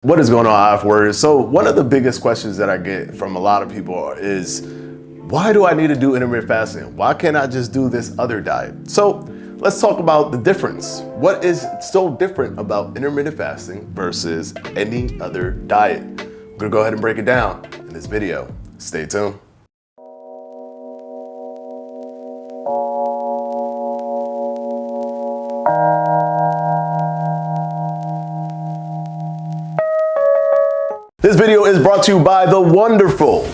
What is going on, IF Warriors? So one of the biggest questions that I get from a lot of people is, why do I need to do intermittent fasting? Why can't I just do this other diet? So let's talk about the difference. What is so different about intermittent fasting versus any other diet? I'm gonna go ahead and break it down in this video. Stay tuned. This video is brought to you by the wonderful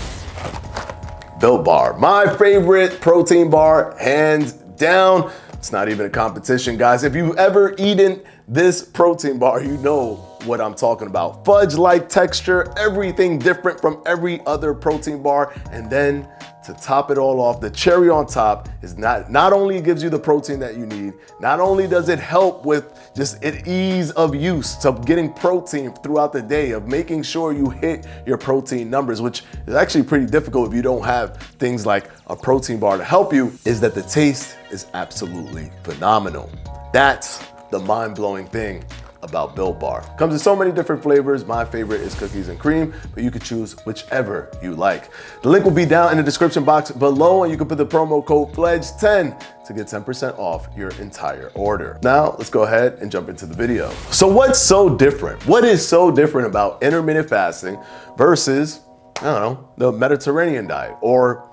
Built Bar, my favorite protein bar, hands down. It's not even a competition, guys. If you've ever eaten this protein bar, you know what I'm talking about. Fudge-like texture, everything different from every other protein bar. And then to top it all off, the cherry on top is not only gives you the protein that you need, not only does it help with just ease of use of getting protein throughout the day, of making sure you hit your protein numbers, which is actually pretty difficult if you don't have things like a protein bar to help you, is that the taste is absolutely phenomenal. That's the mind-blowing thing about Built Bar. Comes in so many different flavors. My favorite is cookies and cream, but you could choose whichever you like. The link will be down in the description box below, and you can put the promo code FLEDGE10 to get 10% off your entire order. Now, let's go ahead and jump into the video. So what's so different? What is so different about intermittent fasting versus, I don't know, the Mediterranean diet, or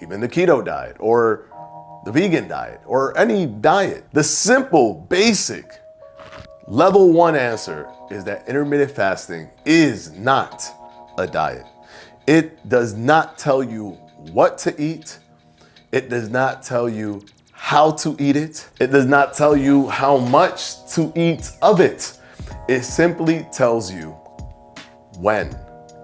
even the keto diet, or the vegan diet, or any diet? The simple, basic, level one answer is that intermittent fasting is not a diet. It does not tell you what to eat. It does not tell you how to eat it. It does not tell you how much to eat of it. It simply tells you when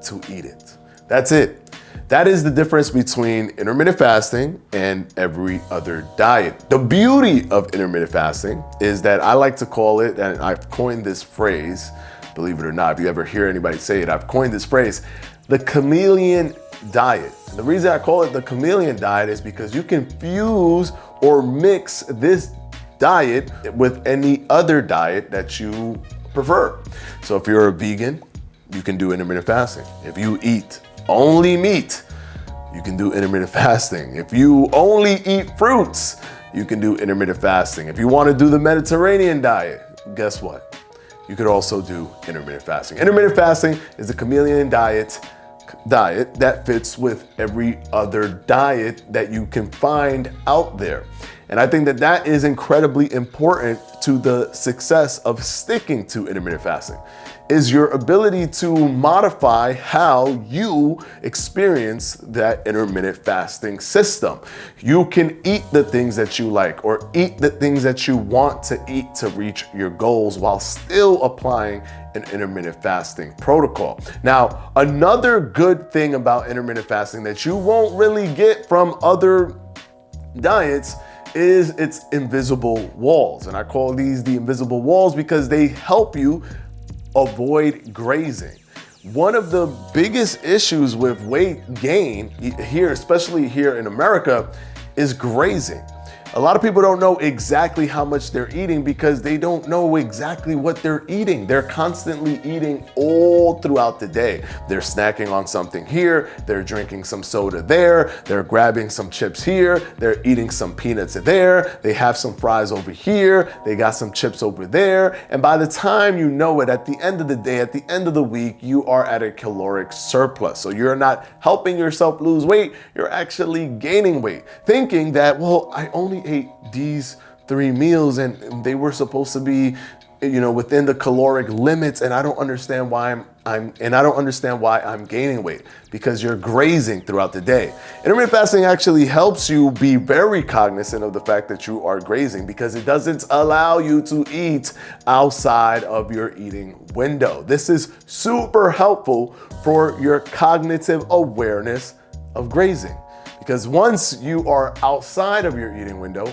to eat it. That's it. That is the difference between intermittent fasting and every other diet. The beauty of intermittent fasting is that I like to call it, and I've coined this phrase, believe it or not, if you ever hear anybody say it, I've coined this phrase, the chameleon diet. The reason I call it the chameleon diet is because you can fuse or mix this diet with any other diet that you prefer. So if you're a vegan, you can do intermittent fasting. If you eat only meat, you can do intermittent fasting. If you only eat fruits, you can do intermittent fasting. If you want to do the Mediterranean diet, guess what? You could also do intermittent fasting. Intermittent fasting is a chameleon diet that fits with every other diet that you can find out there. And I think that that is incredibly important to the success of sticking to intermittent fasting, is your ability to modify how you experience that intermittent fasting system. You can eat the things that you like, or eat the things that you want to eat to reach your goals, while still applying an intermittent fasting protocol. Now, another good thing about intermittent fasting that you won't really get from other diets is its invisible walls. And I call these the invisible walls because they help you avoid grazing. One of the biggest issues with weight gain here, especially here in America, is grazing. A lot of people don't know exactly how much they're eating because they don't know exactly what they're eating. They're constantly eating all throughout the day. They're snacking on something here, they're drinking some soda there, they're grabbing some chips here, they're eating some peanuts there, they have some fries over here, they got some chips over there, and by the time you know it, at the end of the day, at the end of the week, you are at a caloric surplus. So you're not helping yourself lose weight, you're actually gaining weight, thinking that, well, I only ate these 3 meals and they were supposed to be, within the caloric limits, and I don't understand why I'm gaining weight, because you're grazing throughout the day. Intermittent fasting actually helps you be very cognizant of the fact that you are grazing, because it doesn't allow you to eat outside of your eating window. This is super helpful for your cognitive awareness of grazing, because once you are outside of your eating window,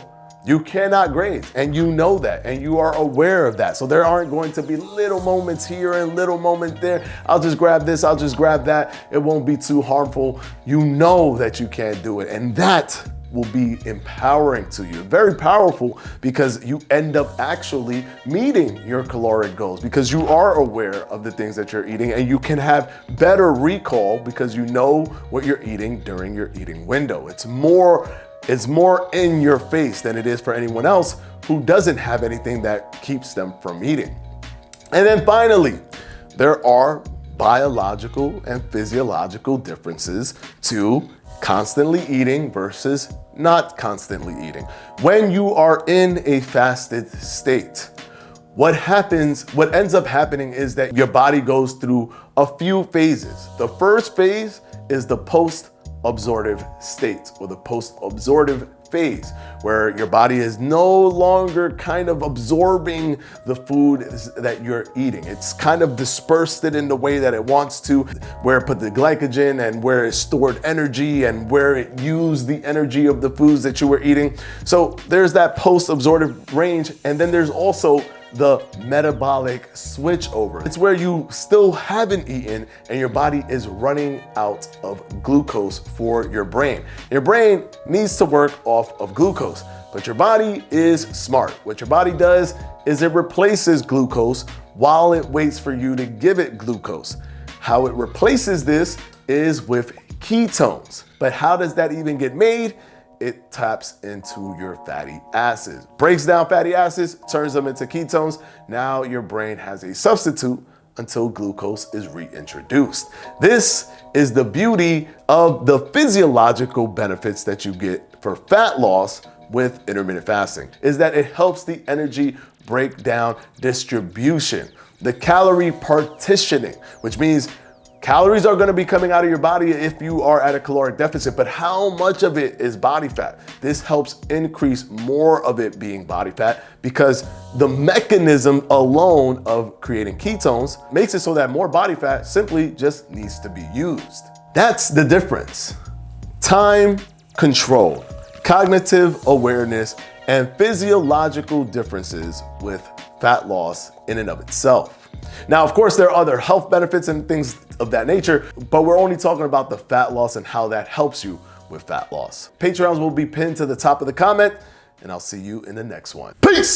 you cannot graze, and you know that, and you are aware of that. So there aren't going to be little moments here and little moments there. I'll just grab this, I'll just grab that. It won't be too harmful. You know that you can't do it. And that will be empowering to you. Very powerful because you end up actually meeting your caloric goals because you are aware of the things that you're eating, and you can have better recall because you know what you're eating during your eating window. It's more in your face than it is for anyone else who doesn't have anything that keeps them from eating. And then finally, there are biological and physiological differences to constantly eating versus not constantly eating. When you are in a fasted state, what ends up happening is that your body goes through a few phases. The first phase is the post-absorptive state, or the post-absorptive phase, where your body is no longer kind of absorbing the food that you're eating. It's kind of dispersed it in the way that it wants to, where it put the glycogen and where it stored energy and where it used the energy of the foods that you were eating. So there's that post-absorptive range, and then there's also the metabolic switch over. It's where you still haven't eaten and your body is running out of glucose for your brain. Your brain needs to work off of glucose, but your body is smart. What your body does is it replaces glucose while it waits for you to give it glucose. How it replaces this is with ketones. But how does that even get made? It taps into your fatty acids, breaks down fatty acids, turns them into ketones. Now your brain has a substitute until glucose is reintroduced. This is the beauty of the physiological benefits that you get for fat loss with intermittent fasting, is that it helps the energy breakdown distribution, the calorie partitioning, which means calories are going to be coming out of your body if you are at a caloric deficit, but how much of it is body fat? This helps increase more of it being body fat because the mechanism alone of creating ketones makes it so that more body fat simply just needs to be used. That's the difference. Time control, cognitive awareness, and physiological differences with fat loss in and of itself. Now, of course, there are other health benefits and things of that nature, but we're only talking about the fat loss and how that helps you with fat loss. Patreons will be pinned to the top of the comment, and I'll see you in the next one. Peace!